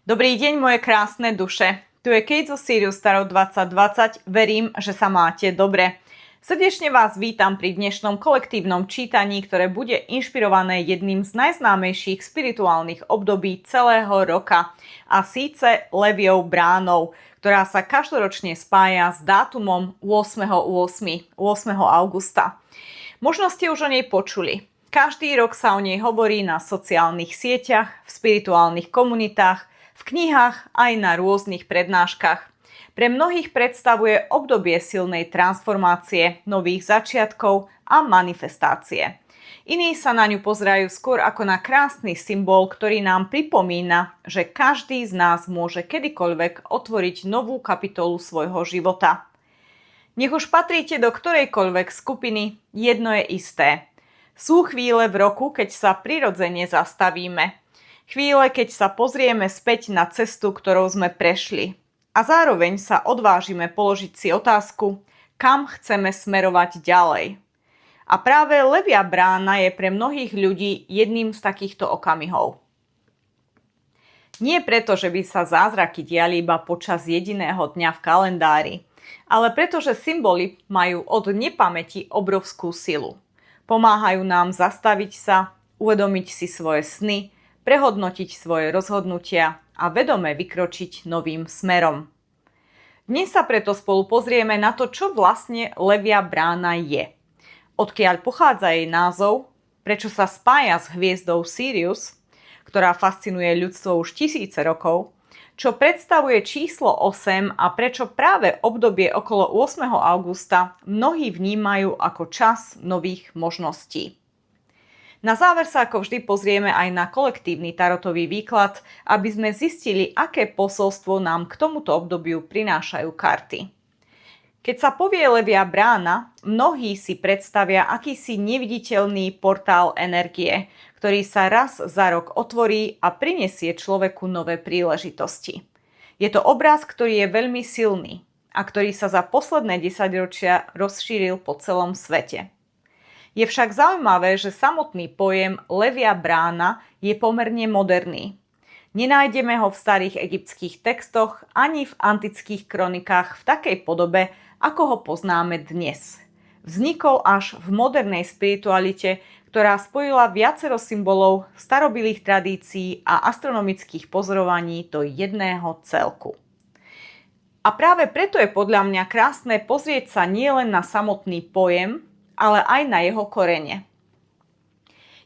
Dobrý deň, moje krásne duše. Tu je Kate zo Sirius Tarot 2020. Verím, že sa máte dobre. Srdečne vás vítam pri dnešnom kolektívnom čítaní, ktoré bude inšpirované jedným z najznámejších spirituálnych období celého roka, a síce Leviou bránou, ktorá sa každoročne spája s dátumom 8. augusta. Možno ste už o nej počuli. Každý rok sa o nej hovorí na sociálnych sieťach, v spirituálnych komunitách, v knihách aj na rôznych prednáškach. Pre mnohých predstavuje obdobie silnej transformácie, nových začiatkov a manifestácie. Iní sa na ňu pozerajú skôr ako na krásny symbol, ktorý nám pripomína, že každý z nás môže kedykoľvek otvoriť novú kapitolu svojho života. Nech už patríte do ktorejkoľvek skupiny, jedno je isté. Sú chvíle v roku, keď sa prirodzene zastavíme. Chvíle, keď sa pozrieme späť na cestu, ktorou sme prešli. A zároveň sa odvážime položiť si otázku, kam chceme smerovať ďalej. A práve Levia brána je pre mnohých ľudí jedným z takýchto okamihov. Nie preto, že by sa zázraky diali iba počas jediného dňa v kalendári, ale preto, že symboly majú od nepamäti obrovskú silu. Pomáhajú nám zastaviť sa, uvedomiť si svoje sny, prehodnotiť svoje rozhodnutia a vedome vykročiť novým smerom. Dnes sa preto spolu pozrieme na to, čo vlastne Levia brána je. Odkiaľ pochádza jej názov, prečo sa spája s hviezdou Sirius, ktorá fascinuje ľudstvo už tisíce rokov, čo predstavuje číslo 8 a prečo práve obdobie okolo 8. augusta mnohí vnímajú ako čas nových možností. Na záver sa ako vždy pozrieme aj na kolektívny tarotový výklad, aby sme zistili, aké posolstvo nám k tomuto obdobiu prinášajú karty. Keď sa povie Levia brána, mnohí si predstavia akýsi neviditeľný portál energie, ktorý sa raz za rok otvorí a prinesie človeku nové príležitosti. Je to obraz, ktorý je veľmi silný a ktorý sa za posledné 10 ročia rozšíril po celom svete. Je však zaujímavé, že samotný pojem Levia brána je pomerne moderný. Nenájdeme ho v starých egyptských textoch ani v antických kronikách v takej podobe, ako ho poznáme dnes. Vznikol až v modernej spiritualite, ktorá spojila viacero symbolov starobilých tradícií a astronomických pozorovaní do jedného celku. A práve preto je podľa mňa krásne pozrieť sa nielen na samotný pojem, ale aj na jeho korene.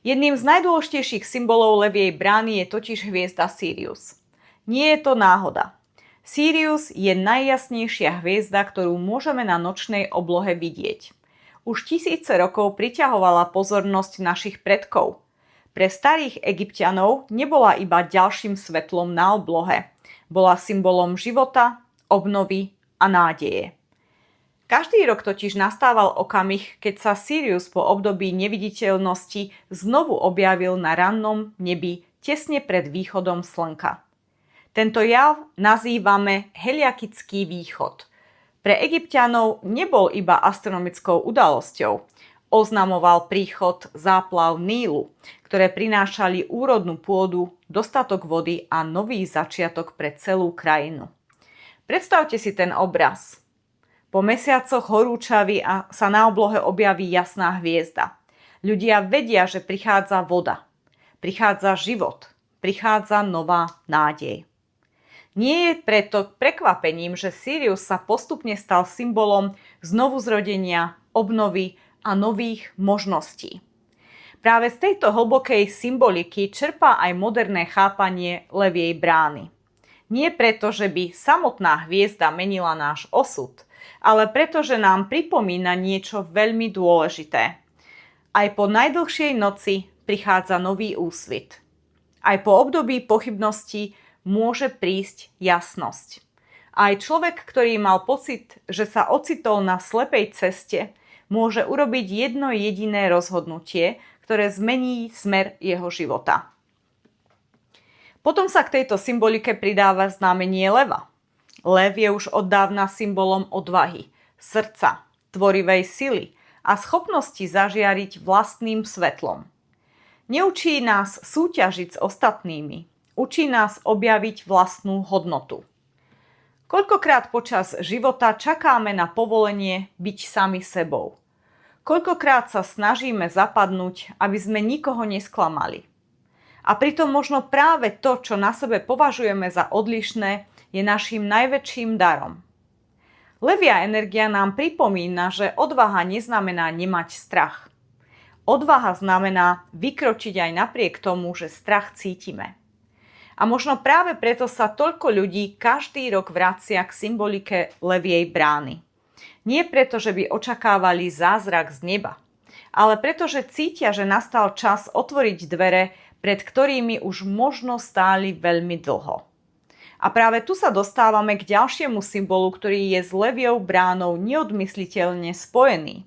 Jedným z najdôležitejších symbolov Leviej brány je totiž hviezda Sirius. Nie je to náhoda. Sirius je najjasnejšia hviezda, ktorú môžeme na nočnej oblohe vidieť. Už tisíce rokov priťahovala pozornosť našich predkov. Pre starých Egypťanov nebola iba ďalším svetlom na oblohe. Bola symbolom života, obnovy a nádeje. Každý rok totiž nastával okamih, keď sa Sirius po období neviditeľnosti znovu objavil na rannom nebi tesne pred východom slnka. Tento jav nazývame Heliakický východ. Pre Egypťanov nebol iba astronomickou udalosťou. Oznamoval príchod záplav Nílu, ktoré prinášali úrodnú pôdu, dostatok vody a nový začiatok pre celú krajinu. Predstavte si ten obraz. Po mesiacoch horúčavy sa na oblohe objaví jasná hviezda. Ľudia vedia, že prichádza voda. Prichádza život. Prichádza nová nádej. Nie je preto prekvapením, že Sirius sa postupne stal symbolom znovuzrodenia, obnovy a nových možností. Práve z tejto hlbokej symboliky čerpá aj moderné chápanie Leviej brány. Nie preto, že by samotná hviezda menila náš osud, ale preto, že nám pripomína niečo veľmi dôležité. Aj po najdlhšej noci prichádza nový úsvit. Aj po období pochybností môže prísť jasnosť. Aj človek, ktorý mal pocit, že sa ocitol na slepej ceste, môže urobiť jedno jediné rozhodnutie, ktoré zmení smer jeho života. Potom sa k tejto symbolike pridáva znamenie leva. Lev je už od dávna symbolom odvahy, srdca, tvorivej sily a schopnosti zažiariť vlastným svetlom. Neučí nás súťažiť s ostatnými. Učí nás objaviť vlastnú hodnotu. Koľkokrát počas života čakáme na povolenie byť sami sebou? Koľkokrát sa snažíme zapadnúť, aby sme nikoho nesklamali? A pritom možno práve to, čo na sebe považujeme za odlišné, je naším najväčším darom. Levia energia nám pripomína, že odvaha neznamená nemať strach. Odvaha znamená vykročiť aj napriek tomu, že strach cítime. A možno práve preto sa toľko ľudí každý rok vracia k symbolike leviej brány. Nie preto, že by očakávali zázrak z neba, ale preto, že cítia, že nastal čas otvoriť dvere, pred ktorými už možno stáli veľmi dlho. A práve tu sa dostávame k ďalšiemu symbolu, ktorý je s leviou bránou neodmysliteľne spojený.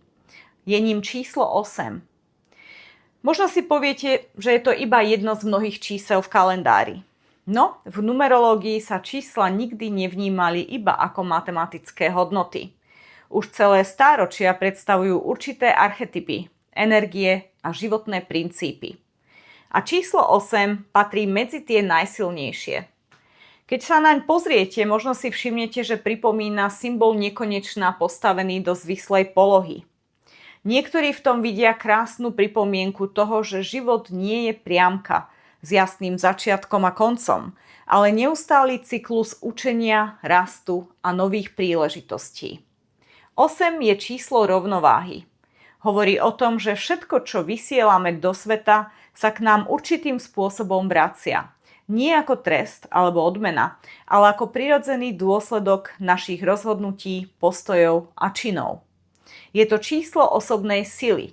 Je ním číslo 8. Možno si poviete, že je to iba jedno z mnohých čísel v kalendári. No, v numerológii sa čísla nikdy nevnímali iba ako matematické hodnoty. Už celé stáročia predstavujú určité archetypy, energie a životné princípy. A číslo 8 patrí medzi tie najsilnejšie. Keď sa naň pozriete, možno si všimnete, že pripomína symbol nekonečná postavený do zvislej polohy. Niektorí v tom vidia krásnu pripomienku toho, že život nie je priamka s jasným začiatkom a koncom, ale neustály cyklus učenia, rastu a nových príležitostí. 8 je číslo rovnováhy. Hovorí o tom, že všetko, čo vysielame do sveta, sa k nám určitým spôsobom vracia. Nie ako trest alebo odmena, ale ako prirodzený dôsledok našich rozhodnutí, postojov a činov. Je to číslo osobnej sily.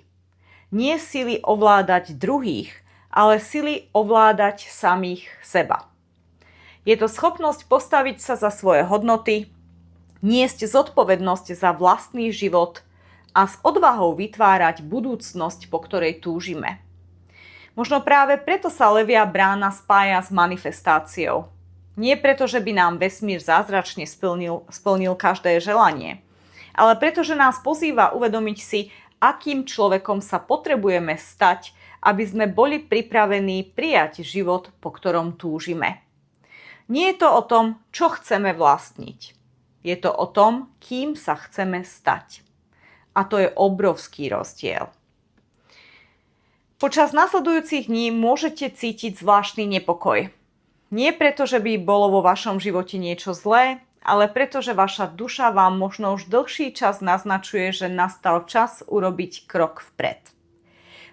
Nie sily ovládať druhých, ale sily ovládať samých seba. Je to schopnosť postaviť sa za svoje hodnoty, niesť zodpovednosť za vlastný život a s odvahou vytvárať budúcnosť, po ktorej túžime. Možno práve preto sa levia brána spája s manifestáciou. Nie preto, že by nám vesmír zázračne splnil každé želanie, ale preto, že nás pozýva uvedomiť si, akým človekom sa potrebujeme stať, aby sme boli pripravení prijať život, po ktorom túžime. Nie je to o tom, čo chceme vlastniť. Je to o tom, kým sa chceme stať. A to je obrovský rozdiel. Počas nasledujúcich dní môžete cítiť zvláštny nepokoj. Nie preto, že by bolo vo vašom živote niečo zlé, ale preto, že vaša duša vám možno už dlhší čas naznačuje, že nastal čas urobiť krok vpred.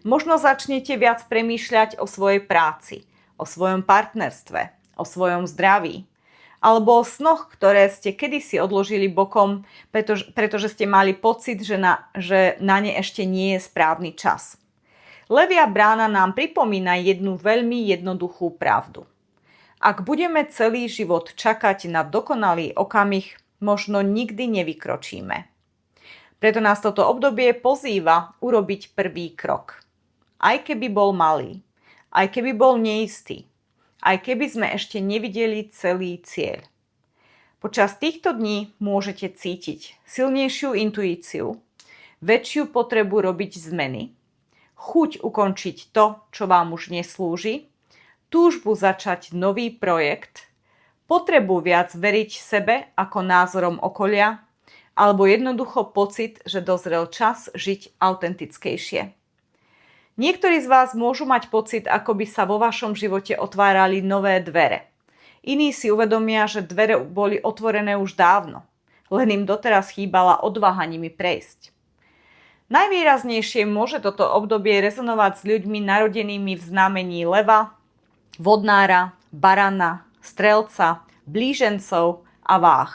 Možno začnete viac premýšľať o svojej práci, o svojom partnerstve, o svojom zdraví, alebo o snoch, ktoré ste kedysi odložili bokom, pretože ste mali pocit, že na ne ešte nie je správny čas. Levia brána nám pripomína jednu veľmi jednoduchú pravdu. Ak budeme celý život čakať na dokonalý okamih, možno nikdy nevykročíme. Preto nás toto obdobie pozýva urobiť prvý krok. Aj keby bol malý, aj keby bol neistý, aj keby sme ešte nevideli celý cieľ. Počas týchto dní môžete cítiť silnejšiu intuíciu, väčšiu potrebu robiť zmeny, chuť ukončiť to, čo vám už neslúži, túžbu začať nový projekt, potrebu viac veriť sebe ako názorom okolia, alebo jednoducho pocit, že dozrel čas žiť autentickejšie. Niektorí z vás môžu mať pocit, ako by sa vo vašom živote otvárali nové dvere. Iní si uvedomia, že dvere boli otvorené už dávno, len im doteraz chýbala odvaha nimi prejsť. Najvýraznejšie môže toto obdobie rezonovať s ľuďmi narodenými v znamení leva, vodnára, barana, strelca, blížencov a váh.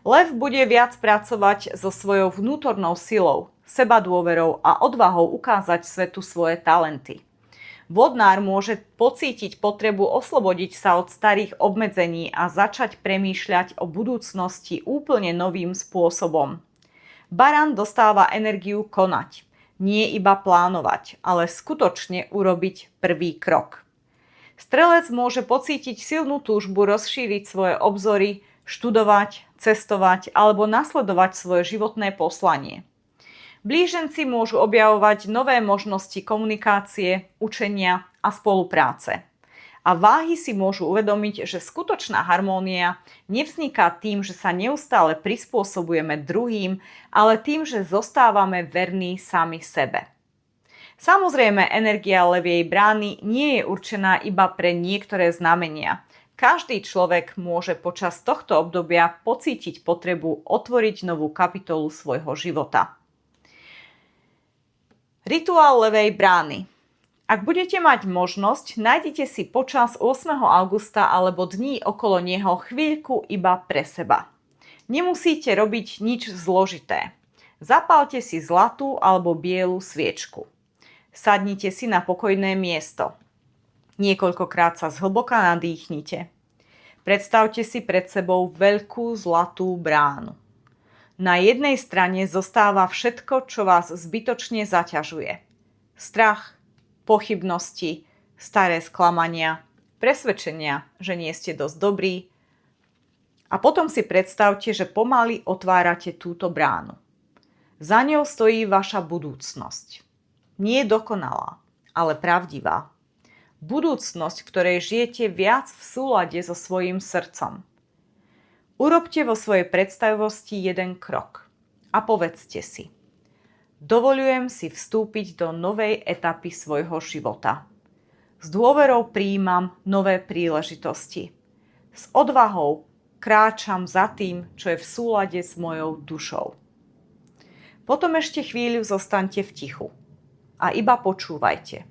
Lev bude viac pracovať so svojou vnútornou silou, sebadôverou a odvahou ukázať svetu svoje talenty. Vodnár môže pocítiť potrebu oslobodiť sa od starých obmedzení a začať premýšľať o budúcnosti úplne novým spôsobom. Baran dostáva energiu konať, nie iba plánovať, ale skutočne urobiť prvý krok. Strelec môže pocítiť silnú túžbu rozšíriť svoje obzory, študovať, cestovať alebo nasledovať svoje životné poslanie. Blíženci môžu objavovať nové možnosti komunikácie, učenia a spolupráce. A váhy si môžu uvedomiť, že skutočná harmónia nevzniká tým, že sa neustále prispôsobujeme druhým, ale tým, že zostávame verní sami sebe. Samozrejme, energia leviej brány nie je určená iba pre niektoré znamenia. Každý človek môže počas tohto obdobia pocítiť potrebu otvoriť novú kapitolu svojho života. Rituál levej brány. Ak budete mať možnosť, nájdite si počas 8. augusta alebo dní okolo neho chvíľku iba pre seba. Nemusíte robiť nič zložité. Zapálte si zlatú alebo bielu sviečku. Sadnite si na pokojné miesto. Niekoľkokrát sa zhlboka nadýchnite. Predstavte si pred sebou veľkú zlatú bránu. Na jednej strane zostáva všetko, čo vás zbytočne zaťažuje. Strach, pochybnosti, staré sklamania, presvedčenia, že nie ste dosť dobrí. A potom si predstavte, že pomaly otvárate túto bránu. Za ňou stojí vaša budúcnosť. Nie je dokonalá, ale pravdivá. Budúcnosť, v ktorej žijete viac v súlade so svojím srdcom. Urobte vo svojej predstavivosti jeden krok a povedzte si: dovoľujem si vstúpiť do novej etapy svojho života. S dôverou prijímam nové príležitosti. S odvahou kráčam za tým, čo je v súlade s mojou dušou. Potom ešte chvíľu zostaňte v tichu a iba počúvajte.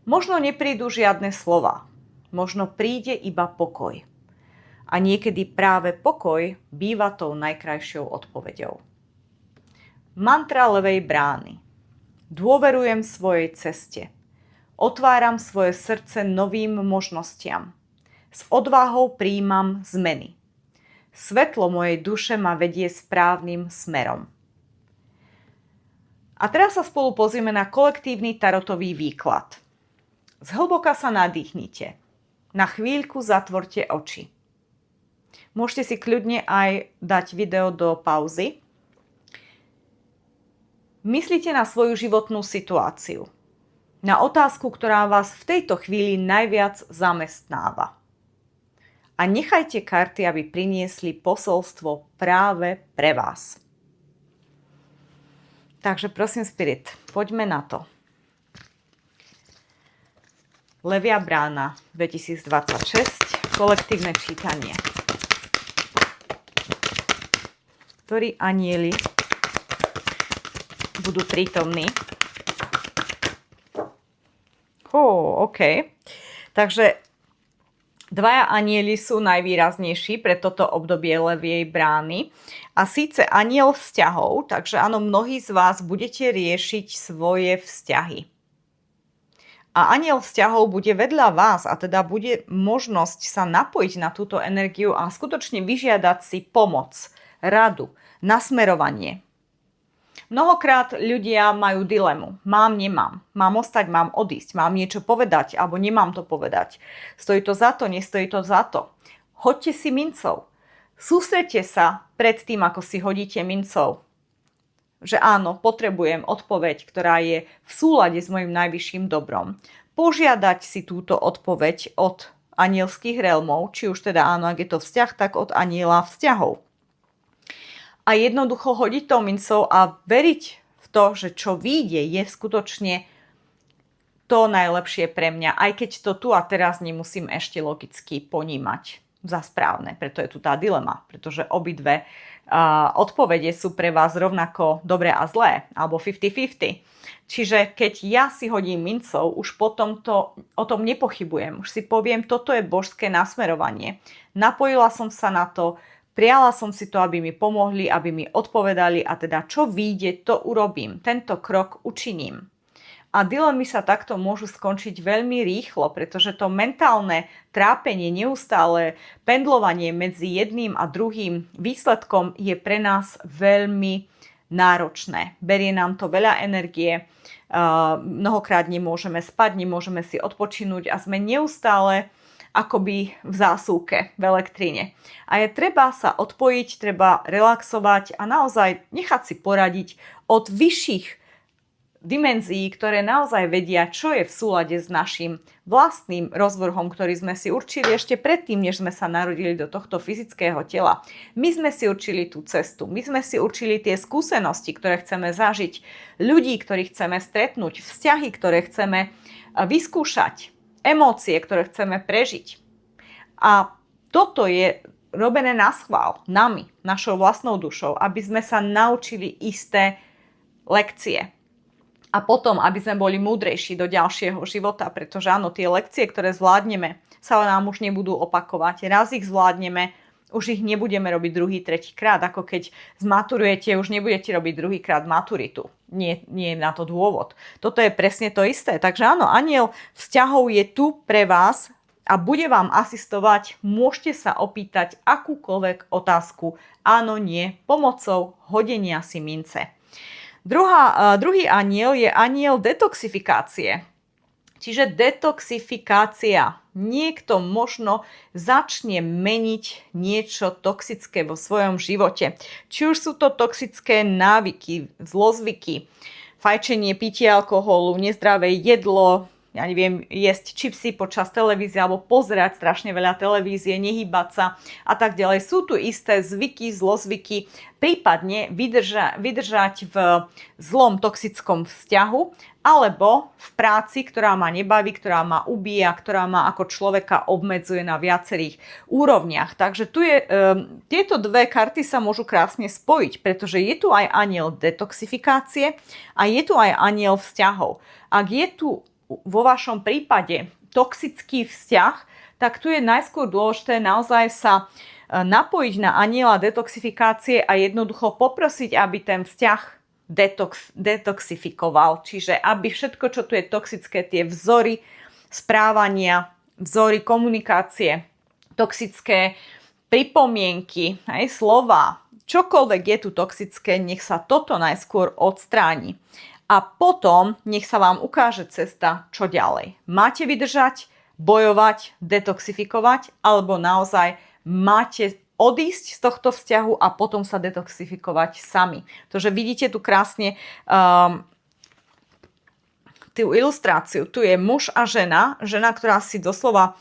Možno neprídu žiadne slova, možno príde iba pokoj. A niekedy práve pokoj býva tou najkrajšou odpoveďou. Mantra levej brány. Dôverujem svojej ceste. Otváram svoje srdce novým možnostiam. S odvahou prijímam zmeny. Svetlo mojej duše ma vedie správnym smerom. A teraz sa spolu pozrieme na kolektívny tarotový výklad. Zhlboka sa nadýchnite. Na chvíľku zatvorte oči. Môžete si kľudne aj dať video do pauzy. Myslite na svoju životnú situáciu. Na otázku, ktorá vás v tejto chvíli najviac zamestnáva. A nechajte karty, aby priniesli posolstvo práve pre vás. Takže prosím, Spirit, poďme na to. Levia brána 2026, kolektívne čítanie. Ktorí anjeli budú prítomní? OK. Takže dvaja anjeli sú najvýraznejší pre toto obdobie leviej brány. A síce anjel vzťahov, takže áno, mnohí z vás budete riešiť svoje vzťahy. A anjel vzťahov bude vedľa vás a teda bude možnosť sa napojiť na túto energiu a skutočne vyžiadať si pomoc, radu, nasmerovanie. Mnohokrát ľudia majú dilemu. Mám, nemám. Mám ostať, mám odísť. Mám niečo povedať, alebo nemám to povedať. Stojí to za to, nestojí to za to. Hoďte si mincov. Sústreďte sa pred tým, ako si hodíte mincov. Že áno, potrebujem odpoveď, ktorá je v súlade s mojim najvyšším dobrom. Požiadať si túto odpoveď od anielských realmov, či už teda áno, ak je to vzťah, tak od aniela vzťahov. A jednoducho hodiť tou mincou a veriť v to, že čo vyjde, je skutočne to najlepšie pre mňa, aj keď to tu a teraz nemusím ešte logicky ponímať za správne. Preto je tu tá dilema, pretože obidve odpovede sú pre vás rovnako dobré a zlé, alebo 50-50. Čiže keď ja si hodím mincov, už potom o tom nepochybujem. Už si poviem, toto je božské nasmerovanie. Napojila som sa na to, prijala som si to, aby mi pomohli, aby mi odpovedali a teda čo vyjde, to urobím. Tento krok učiním. A dilemy sa takto môžu skončiť veľmi rýchlo, pretože to mentálne trápenie, neustále pendlovanie medzi jedným a druhým výsledkom je pre nás veľmi náročné. Berie nám to veľa energie, mnohokrát nemôžeme spať, nemôžeme si odpočinúť a sme neustále akoby v zásuvke, v elektrine. A je treba sa odpojiť, treba relaxovať a naozaj nechať si poradiť od vyšších dimenzií, ktoré naozaj vedia, čo je v súlade s našim vlastným rozvrhom, ktorý sme si určili ešte predtým, než sme sa narodili do tohto fyzického tela. My sme si určili tú cestu, my sme si určili tie skúsenosti, ktoré chceme zažiť, ľudí, ktorých chceme stretnúť, vzťahy, ktoré chceme vyskúšať, emócie, ktoré chceme prežiť. A toto je robené na schvál, nami, našou vlastnou dušou, aby sme sa naučili isté lekcie. A potom, aby sme boli múdrejší do ďalšieho života, pretože áno, tie lekcie, ktoré zvládneme, sa nám už nebudú opakovať. Raz ich zvládneme, už ich nebudeme robiť druhý, tretíkrát, ako keď zmaturujete, už nebudete robiť druhýkrát maturitu. Nie je na to dôvod. Toto je presne to isté. Takže áno, anjel vzťahov je tu pre vás a bude vám asistovať. Môžete sa opýtať akúkoľvek otázku. Áno, nie, pomocou hodenia si mince. Druhý anjel je anjel detoxifikácie. Čiže detoxifikácia. Niekto možno začne meniť niečo toxické vo svojom živote. Či už sú to toxické návyky, zlozvyky, fajčenie, pitie alkoholu, nezdravé jedlo, ja neviem, jesť čipsy počas televízie alebo pozerať strašne veľa televízie, nehýbať sa a tak ďalej. Sú tu isté zvyky, zlozvyky, prípadne vydržať v zlom toxickom vzťahu alebo v práci, ktorá ma nebaví, ktorá ma ubíja, ktorá ma ako človeka obmedzuje na viacerých úrovniach. Takže tu je, tieto dve karty sa môžu krásne spojiť, pretože je tu aj anjel detoxifikácie a je tu aj anjel vzťahov. Ak je tu vo vašom prípade toxický vzťah, tak tu je najskôr dôležité naozaj sa napojiť na anjela detoxifikácie a jednoducho poprosiť, aby ten vzťah detoxifikoval. Čiže aby všetko, čo tu je toxické, tie vzory správania, vzory komunikácie, toxické pripomienky, aj slova, čokoľvek je tu toxické, nech sa toto najskôr odstráni. A potom nech sa vám ukáže cesta, čo ďalej. Máte vydržať, bojovať, detoxifikovať, alebo naozaj máte odísť z tohto vzťahu a potom sa detoxifikovať sami. Takže vidíte tu krásne tú ilustráciu. Tu je muž a žena, ktorá si doslova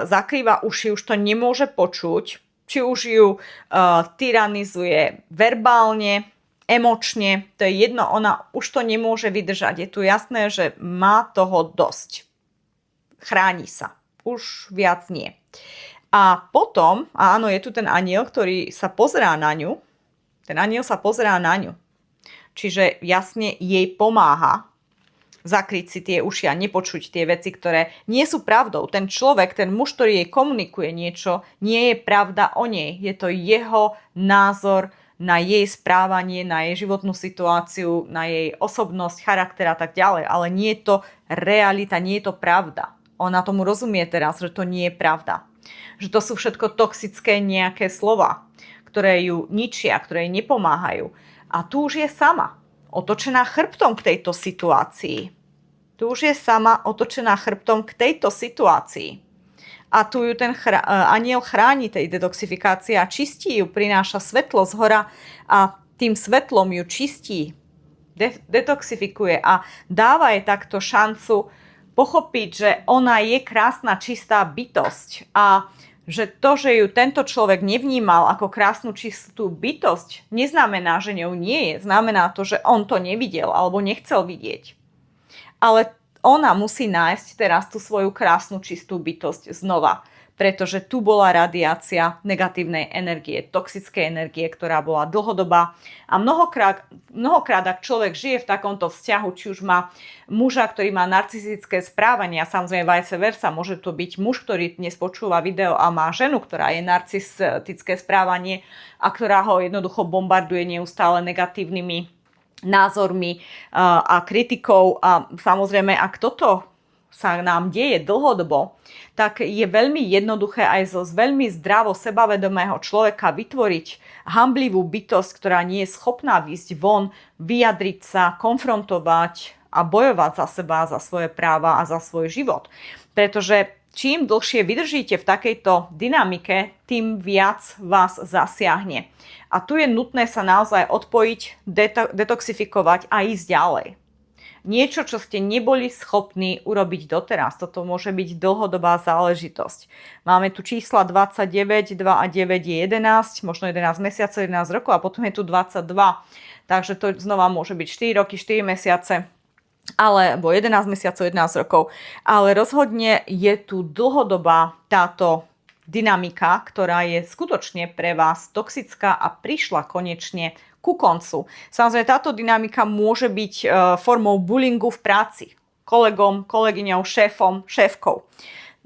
zakrýva uši, už to nemôže počuť, či už ju tyranizuje verbálne, emočne, to je jedno, ona už to nemôže vydržať. Je tu jasné, že má toho dosť. Chráni sa. Už viac nie. A potom, áno, je tu ten anjel, ktorý sa pozerá na ňu. Ten anjel sa pozerá na ňu. Čiže jasne jej pomáha zakryť si tie uši a nepočuť tie veci, ktoré nie sú pravdou. Ten človek, ten muž, ktorý jej komunikuje niečo, nie je pravda o nej. Je to jeho názor na jej správanie, na jej životnú situáciu, na jej osobnosť, charakter a tak ďalej. Ale nie je to realita, nie je to pravda. Ona tomu rozumie teraz, že to nie je pravda. Že to sú všetko toxické nejaké slova, ktoré ju ničia, ktoré jej nepomáhajú. A tu už je sama, otočená chrbtom k tejto situácii. Tu už je sama otočená chrbtom k tejto situácii. A tu ju ten anjel chráni tej detoxifikácie a čistí ju, prináša svetlo z hora a tým svetlom ju čistí, detoxifikuje a dáva jej takto šancu pochopiť, že ona je krásna, čistá bytosť a že to, že ju tento človek nevnímal ako krásnu, čistú bytosť, neznamená, že ňou nie je. Znamená to, že on to nevidel alebo nechcel vidieť. Ale ona musí nájsť teraz tú svoju krásnu, čistú bytosť znova. Pretože tu bola radiácia negatívnej energie, toxickej energie, ktorá bola dlhodobá. A mnohokrát, ak človek žije v takomto vzťahu, či už má muža, ktorý má narcistické správanie, a samozrejme vice versa, môže to byť muž, ktorý dnes počúva video a má ženu, ktorá je narcistické správanie a ktorá ho jednoducho bombarduje neustále negatívnymi názormi a kritikou. A samozrejme, ak toto sa nám deje dlhodobo, tak je veľmi jednoduché aj zo veľmi zdravo sebavedomého človeka vytvoriť hanblivú bytosť, ktorá nie je schopná výjsť von, vyjadriť sa, konfrontovať a bojovať za seba, za svoje práva a za svoj život. Pretože čím dlhšie vydržíte v takejto dynamike, tým viac vás zasiahne. A tu je nutné sa naozaj odpojiť, detoxifikovať a ísť ďalej. niečo, čo ste neboli schopní urobiť doteraz. Toto môže byť dlhodobá záležitosť. Máme tu čísla 29, 2 a 9 je 11, možno 11 mesiacov, 11 rokov a potom je tu 22. Takže to znova môže byť 4 roky, 4 mesiace, alebo 11 mesiacov, 11 rokov. Ale rozhodne je tu dlhodobá táto dynamika, ktorá je skutočne pre vás toxická a prišla konečne ku koncu. Samozrejme, táto dynamika môže byť formou bullyingu v práci, kolegom, kolegyňou, šéfom, šéfkou.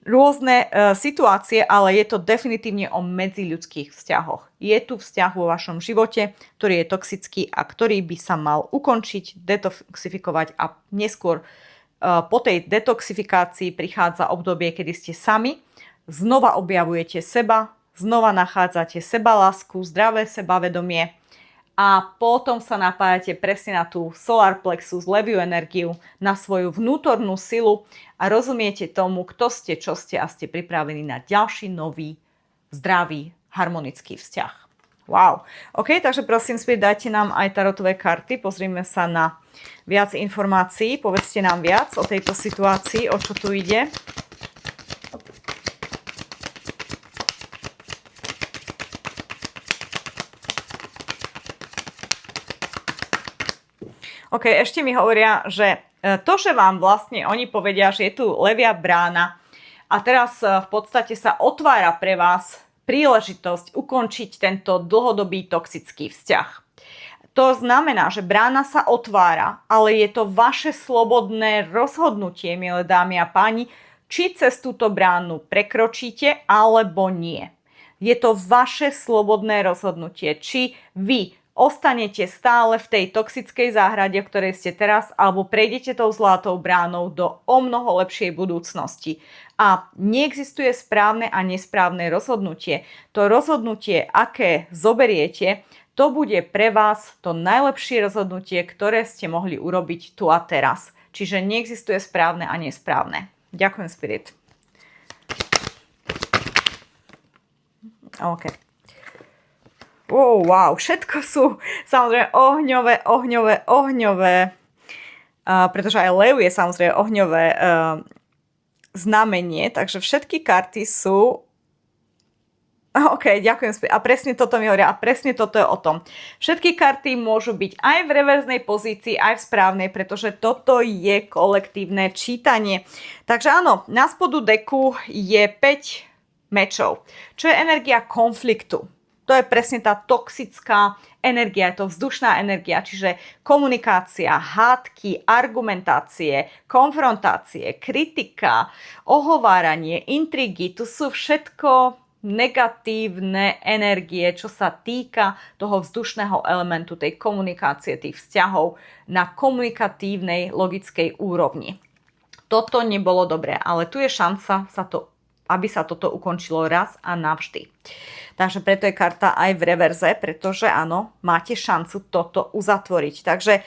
Rôzne situácie, ale je to definitívne o medziľudských vzťahoch. Je tu vzťah vo vašom živote, ktorý je toxický a ktorý by sa mal ukončiť, detoxifikovať a neskôr po tej detoxifikácii prichádza obdobie, kedy ste sami, znova objavujete seba, znova nachádzate sebalásku, zdravé sebavedomie a potom sa napájate presne na tú solar plexus, leviu energiu, na svoju vnútornú silu a rozumiete tomu, kto ste, čo ste a ste pripravení na ďalší nový, zdravý, harmonický vzťah. Wow. OK, takže prosím, dajte nám aj tarotové karty, pozrime sa na viac informácií, povedzte nám viac o tejto situácii, o čo tu ide. OK, ešte mi hovoria, že to, že vám vlastne oni povedia, že je tu levia brána a teraz v podstate sa otvára pre vás príležitosť ukončiť tento dlhodobý toxický vzťah. To znamená, že brána sa otvára, ale je to vaše slobodné rozhodnutie, milé dámy a páni, či cez túto bránu prekročíte alebo nie. Je to vaše slobodné rozhodnutie, či vy ostanete stále v tej toxickej záhrade, v ktorej ste teraz, alebo prejdete tou zlatou bránou do omnoho lepšej budúcnosti. A neexistuje správne a nesprávne rozhodnutie. To rozhodnutie, aké zoberiete, to bude pre vás to najlepšie rozhodnutie, ktoré ste mohli urobiť tu a teraz. Čiže neexistuje správne a nesprávne. Ďakujem, Spirit. OK. Wow, všetko sú samozrejme ohňové, pretože aj lev je samozrejme ohňové znamenie, takže všetky karty sú... OK, ďakujem. A presne toto mi hovoria a presne toto je o tom. Všetky karty môžu byť aj v reverznej pozícii, aj v správnej, pretože toto je kolektívne čítanie. Takže áno, na spodu deku je 5 mečov, čo je energia konfliktu. To je presne tá toxická energia, je to vzdušná energia, čiže komunikácia, hádky, argumentácie, konfrontácie, kritika, ohováranie, intrigy, to sú všetko negatívne energie, čo sa týka toho vzdušného elementu, tej komunikácie, tých vzťahov na komunikatívnej, logickej úrovni. Toto nebolo dobré, ale tu je šanca aby sa toto ukončilo raz a navždy. Takže preto je karta aj v reverze, pretože áno, máte šancu toto uzatvoriť. Takže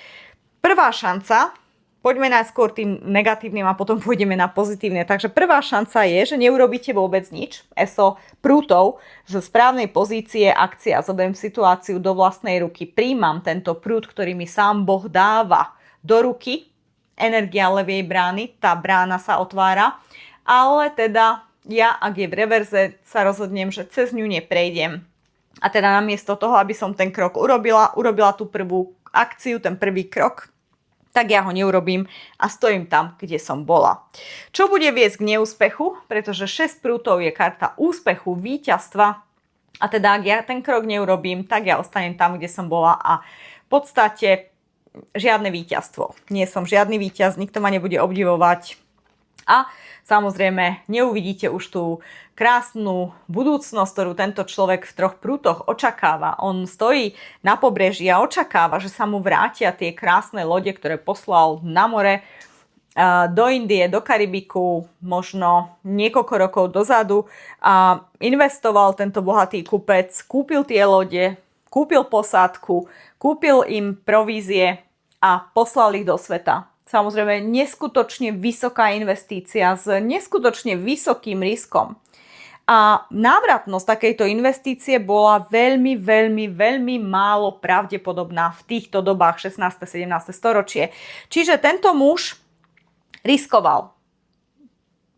prvá šanca, poďme najskôr tým negatívnym a potom pôjdeme na pozitívne. Takže prvá šanca je, že neurobíte vôbec nič. ESO prútov z správnej pozície akcia. Zoberiem situáciu do vlastnej ruky. Príjmam tento prút, ktorý mi sám Boh dáva do ruky. Energia levej brány, tá brána sa otvára. Ale teda ja, ak je v reverze, sa rozhodnem, že cez ňu neprejdem. A teda namiesto toho, aby som ten krok urobila tú prvú akciu, ten prvý krok, tak ja ho neurobím a stojím tam, kde som bola. Čo bude viesť k neúspechu? Pretože 6 prútov je karta úspechu, víťazstva. A teda, ak ja ten krok neurobím, tak ja ostanem tam, kde som bola a v podstate žiadne víťazstvo. Nie som žiadny víťaz, nikto ma nebude obdivovať. A samozrejme, neuvidíte už tú krásnu budúcnosť, ktorú tento človek v 3 prútoch očakáva. On stojí na pobreží a očakáva, že sa mu vrátia tie krásne lode, ktoré poslal na more, do Indie, do Karibiku, možno niekoľko rokov dozadu a investoval tento bohatý kupec, kúpil tie lode, kúpil posádku, kúpil im provízie a poslal ich do sveta. Samozrejme, neskutočne vysoká investícia s neskutočne vysokým riskom. A návratnosť takejto investície bola veľmi, veľmi, veľmi málo pravdepodobná v týchto dobách 16. 17. storočie. Čiže tento muž riskoval.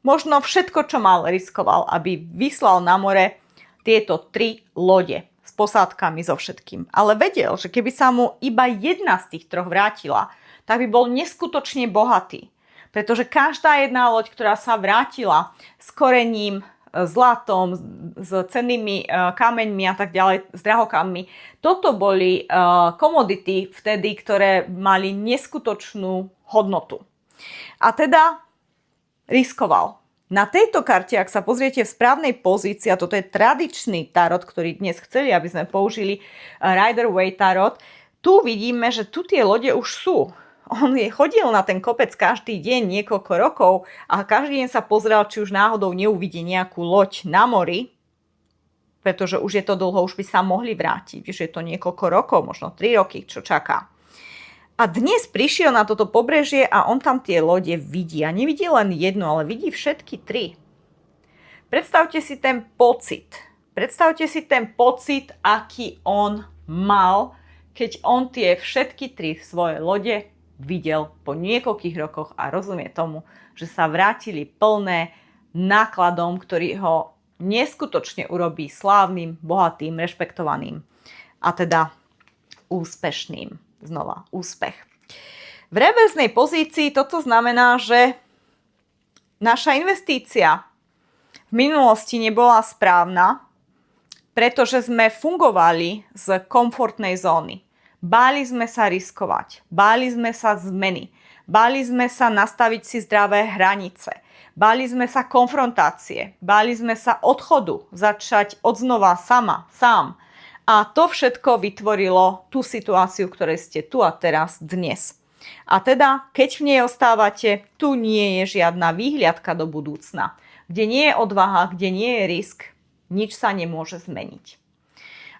Možno všetko, čo mal, riskoval, aby vyslal na more tieto 3 lode s posádkami so všetkým. Ale vedel, že keby sa mu iba jedna z tých 3 vrátila, tak by bol neskutočne bohatý. Pretože každá jedna loď, ktorá sa vrátila s korením, zlatom, s cennými kameňmi a tak ďalej, s drahokammi, toto boli komodity vtedy, ktoré mali neskutočnú hodnotu. A teda riskoval. Na tejto karte, ak sa pozriete v správnej pozícii, a toto je tradičný tarot, ktorý dnes chceli, aby sme použili Rider-Waite tarot, tu vidíme, že tu tie lode už sú. On chodil na ten kopec každý deň niekoľko rokov a každý deň sa pozrel, či už náhodou neuvidí nejakú loď na mori, pretože už je to dlho, už by sa mohli vrátiť. Už je to niekoľko rokov, možno 3 roky, čo čaká. A dnes prišiel na toto pobrežie a on tam tie lode vidí. A nevidí len jednu, ale vidí všetky 3. Predstavte si ten pocit. Predstavte si ten pocit, aký on mal, keď on tie všetky 3 svoje lode videl po niekoľkých rokoch a rozumie tomu, že sa vrátili plné nákladom, ktorý ho neskutočne urobí slávnym, bohatým, rešpektovaným a teda úspešným. Znova, úspech. V reverznej pozícii toto znamená, že naša investícia v minulosti nebola správna, pretože sme fungovali z komfortnej zóny. Báli sme sa riskovať, báli sme sa zmeny, báli sme sa nastaviť si zdravé hranice, báli sme sa konfrontácie, báli sme sa odchodu, začať odznova sám. A to všetko vytvorilo tú situáciu, v ktorej ste tu a teraz dnes. A teda, keď v nej ostávate, tu nie je žiadna výhliadka do budúcna. Kde nie je odvaha, kde nie je risk, nič sa nemôže zmeniť.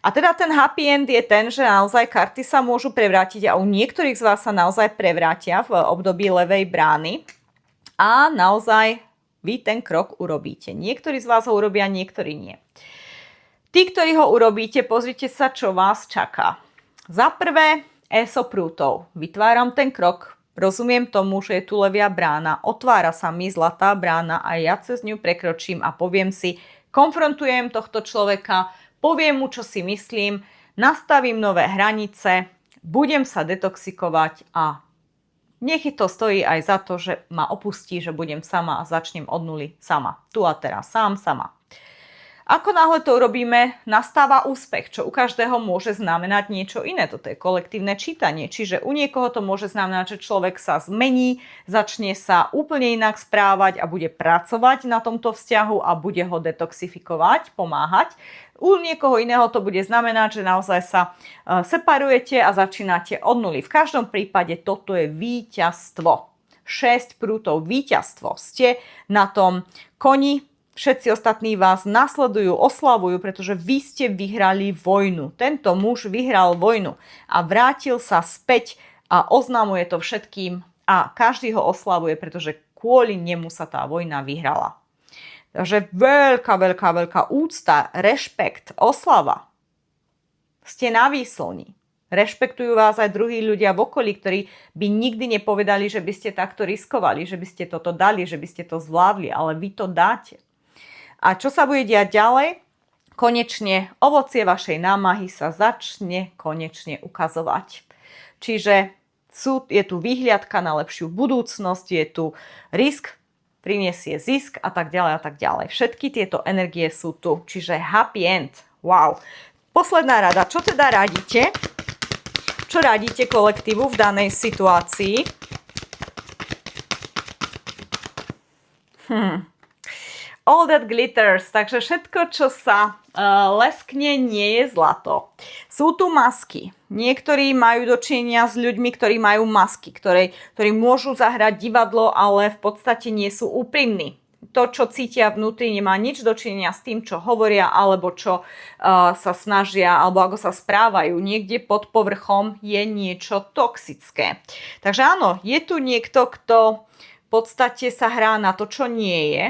A teda ten happy end je ten, že naozaj karty sa môžu prevrátiť a u niektorých z vás sa naozaj prevrátia v období ľavej brány a naozaj vy ten krok urobíte. Niektorí z vás ho urobia, niektorí nie. Tí, ktorí ho urobíte, pozrite sa, čo vás čaká. Za prvé, ESO prútov. Vytváram ten krok, rozumiem tomu, že je tu levia brána, otvára sa mi zlatá brána a ja cez ňu prekročím a poviem si, konfrontujem tohto človeka, poviem mu, čo si myslím, nastavím nové hranice, budem sa detoxikovať a nech to stojí aj za to, že ma opustí, že budem sama a začnem od nuly sama. Tu a teraz, sama. Ako náhle to urobíme, nastáva úspech, čo u každého môže znamenať niečo iné. Toto je kolektívne čítanie. Čiže u niekoho to môže znamenať, že človek sa zmení, začne sa úplne inak správať a bude pracovať na tomto vzťahu a bude ho detoxifikovať, pomáhať. U niekoho iného to bude znamenať, že naozaj sa separujete a začínate od nuly. V každom prípade toto je víťazstvo. 6 prútov, víťazstvo. Ste na tom koni. Všetci ostatní vás nasledujú, oslavujú, pretože vy ste vyhrali vojnu. Tento muž vyhral vojnu a vrátil sa späť a oznamuje to všetkým a každý ho oslavuje, pretože kvôli nemu sa tá vojna vyhrala. Takže veľká úcta, rešpekt, oslava. Ste na výslni. Rešpektujú vás aj druhí ľudia v okolí, ktorí by nikdy nepovedali, že by ste takto riskovali, že by ste toto dali, že by ste to zvládli, ale vy to dáte. A čo sa bude diať ďalej? Konečne ovocie vašej námahy sa začne konečne ukazovať. Čiže je tu výhliadka na lepšiu budúcnosť, je tu risk, prinesie zisk a tak ďalej a tak ďalej. Všetky tieto energie sú tu, čiže happy end. Wow. Posledná rada. Čo teda radíte? Čo radíte kolektívu v danej situácii? All that glitters, takže všetko, čo sa leskne, nie je zlato. Sú tu masky. Niektorí majú dočinenia s ľuďmi, ktorí majú masky, ktorí môžu zahrať divadlo, ale v podstate nie sú úprimní. To, čo cítia vnútri, nemá nič dočinenia s tým, čo hovoria, alebo čo sa snažia, alebo ako sa správajú. Niekde pod povrchom je niečo toxické. Takže áno, je tu niekto, kto v podstate sa hrá na to, čo nie je,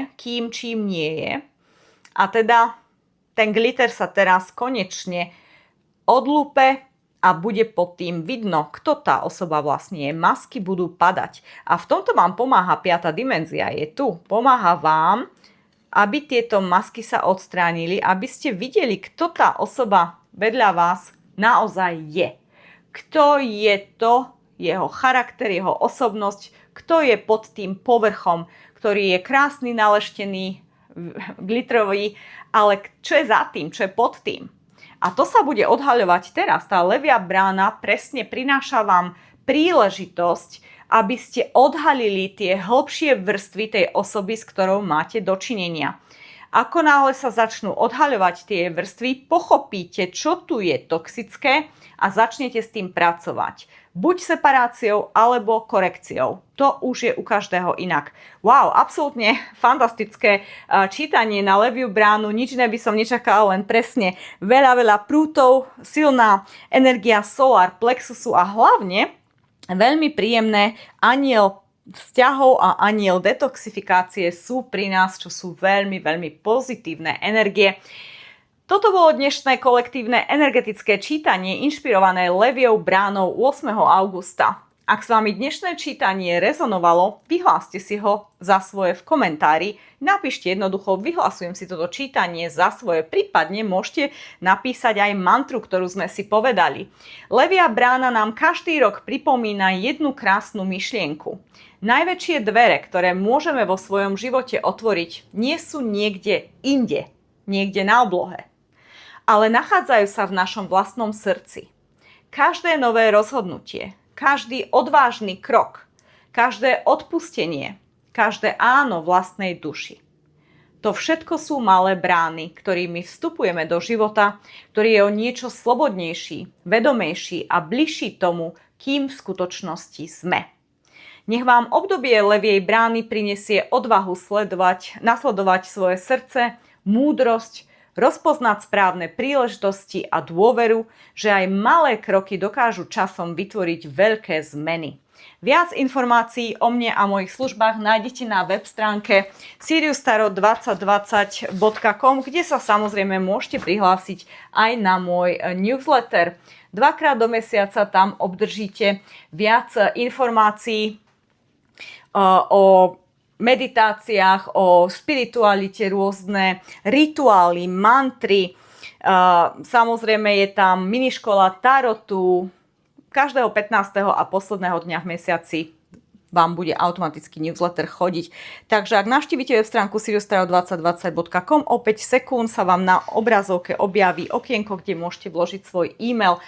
čím nie je. A teda ten glitter sa teraz konečne odlúpe a bude pod tým vidno, kto tá osoba vlastne je. Masky budú padať. A v tomto vám pomáha 5. dimenzia. Je tu. Pomáha vám, aby tieto masky sa odstránili, aby ste videli, kto tá osoba vedľa vás naozaj je. Kto je to, jeho charakter, jeho osobnosť, kto je pod tým povrchom, ktorý je krásny, naleštený, glitterový, ale čo je za tým, čo je pod tým. A to sa bude odhaľovať teraz. Tá levia brána presne prináša vám príležitosť, aby ste odhalili tie hlbšie vrstvy tej osoby, s ktorou máte dočinenia. Ako náhle sa začnú odhaľovať tie vrstvy, pochopíte, čo tu je toxické a začnete s tým pracovať. Buď separáciou, alebo korekciou. To už je u každého inak. Wow, absolútne fantastické čítanie na leviu bránu. Nič iné by som nečakala, len presne veľa prútov, silná energia solar plexusu a hlavne veľmi príjemné aniel vzťahov a aniel detoxifikácie sú pri nás, čo sú veľmi pozitívne energie. Toto bolo dnešné kolektívne energetické čítanie inšpirované leviou bránou 8. augusta. Ak s vami dnešné čítanie rezonovalo, vyhláste si ho za svoje v komentári. Napíšte jednoducho, vyhlasujem si toto čítanie za svoje, prípadne môžete napísať aj mantru, ktorú sme si povedali. Levia brána nám každý rok pripomína jednu krásnu myšlienku. Najväčšie dvere, ktoré môžeme vo svojom živote otvoriť, nie sú niekde inde, niekde na oblohe, ale nachádzajú sa v našom vlastnom srdci. Každé nové rozhodnutie, každý odvážny krok, každé odpustenie, každé áno vlastnej duši. To všetko sú malé brány, ktorými vstupujeme do života, ktorý je o niečo slobodnejší, vedomejší a bližší tomu, kým v skutočnosti sme. Nech vám obdobie leviej brány prinesie odvahu nasledovať svoje srdce, múdrosť, rozpoznať správne príležitosti a dôveru, že aj malé kroky dokážu časom vytvoriť veľké zmeny. Viac informácií o mne a mojich službách nájdete na web stránke siriustaro2020.com, kde sa samozrejme môžete prihlásiť aj na môj newsletter. 2-krát do mesiaca tam obdržíte viac informácií o meditáciách, o spiritualite, rôzne rituály, mantry. Samozrejme je tam miniškola tarotu. Každého 15. a posledného dňa v mesiaci vám bude automaticky newsletter chodiť. Takže ak navštívite web stránku siriustaro2020.com, o 5 sekúnd sa vám na obrazovke objaví okienko, kde môžete vložiť svoj e-mail.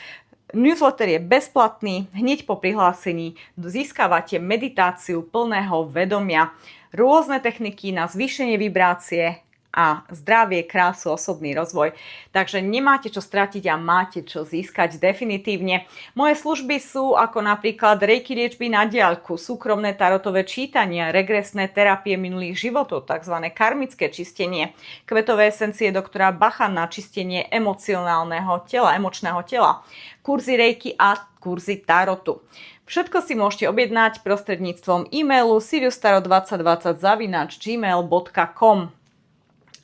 Newsletter je bezplatný, hneď po prihlásení získavate meditáciu plného vedomia, rôzne techniky na zvýšenie vibrácie a zdravie, krásu, osobný rozvoj. Takže nemáte čo stratiť a máte čo získať definitívne. Moje služby sú ako napríklad reiki liečby na diaľku, súkromné tarotové čítania, regresné terapie minulých životov, tzv. Karmické čistenie, kvetové esencie doktora Bacha na čistenie emočného tela, kurzy reiki a kurzy tarotu. Všetko si môžete objednať prostredníctvom e-mailu siriustaro2020@gmail.com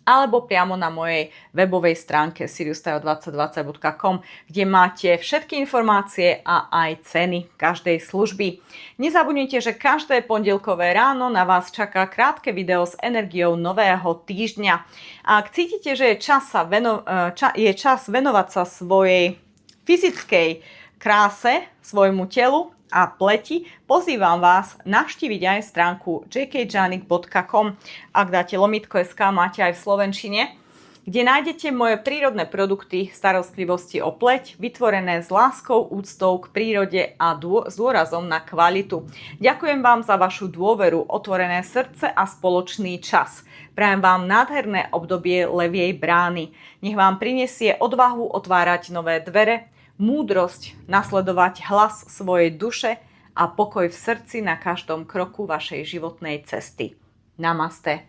alebo priamo na mojej webovej stránke siriustaro2020.com, kde máte všetky informácie a aj ceny každej služby. Nezabudnite, že každé pondelkové ráno na vás čaká krátke video s energiou nového týždňa. A ak cítite, že je čas venovať sa svojej fyzickej kráse, svojmu telu a pleti, pozývam vás navštíviť aj stránku jkjanik.com. Ak dáte lomitko.sk, máte aj v slovenčine, kde nájdete moje prírodné produkty starostlivosti o pleť, vytvorené s láskou, úctou k prírode a s dôrazom na kvalitu. Ďakujem vám za vašu dôveru, otvorené srdce a spoločný čas. Prajem vám nádherné obdobie leviej brány. Nech vám prinesie odvahu otvárať nové dvere, múdrosť nasledovať hlas svojej duše a pokoj v srdci na každom kroku vašej životnej cesty. Namaste.